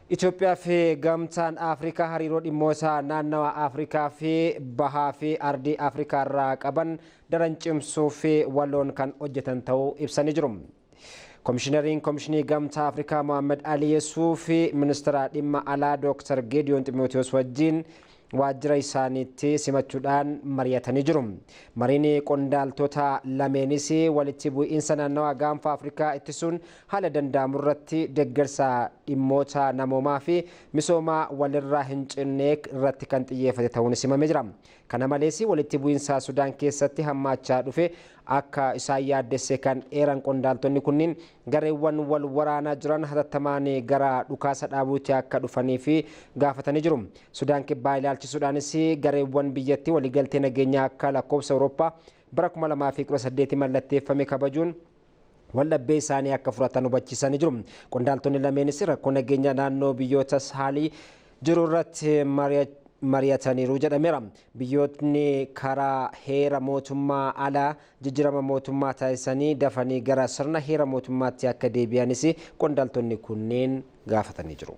Itoophiyaa fi gamtaan Afrikaa hariiroo dhimmoota naannawa Afrikaa fi bahaa fi ardii Afrikaa irraa qaban daran cimsuu fi waloon kan hojjetan ta'uu ibsanii jiru. Komishinariin Komishinii Gamtaa Afrikaa Mohamed Ali Yesuuf fi Ministeera Dhimma Alaa Dr. Gideon Timoteos wajjin waajjira isaaniitti simachuudhaan mari'atanii jiru. Mariin qondaaltota lameenis walitti bu'iinsa naannawa gaanfa Afrikaa ittisuun haala danda'amu irratti deeggarsa dhimmoota namoomaa fi misooma walirraa hin cinne irratti kan xiyyeeffate ta'uun simamee jira. Kana malees walitti bu'iinsa Sudaan keessatti hammaachaa dhufe akka isaan yaaddesse kan eeran qondaaltonni kunniin gareewwan wal waraanaa jiran hatattamaan gara dhukaasa dhaabuutti akka dhufanii fi gaafatanii jiru. Sudaan kibbaa ilaalchisuudhaanis gareewwan biyyattii waliigaltee nageenyaa akka lakkoofsa Awurooppaa bara 2018 mallatteeffame kabajuun waldhabbii isaanii akka furatan hubachiisanii jiru. Qondaaltonni lameenis rakkoo nageenyaa naannoo biyyoota saalii jiru irratti mari'ataniiru jedhameera. Biyyootni karaa heera mootummaa alaa jijjiirama mootummaa taasisanii dafanii gara sirna heera mootummaatti akka deebi'anis qondaaltonni kunneen gaafatanii jiru.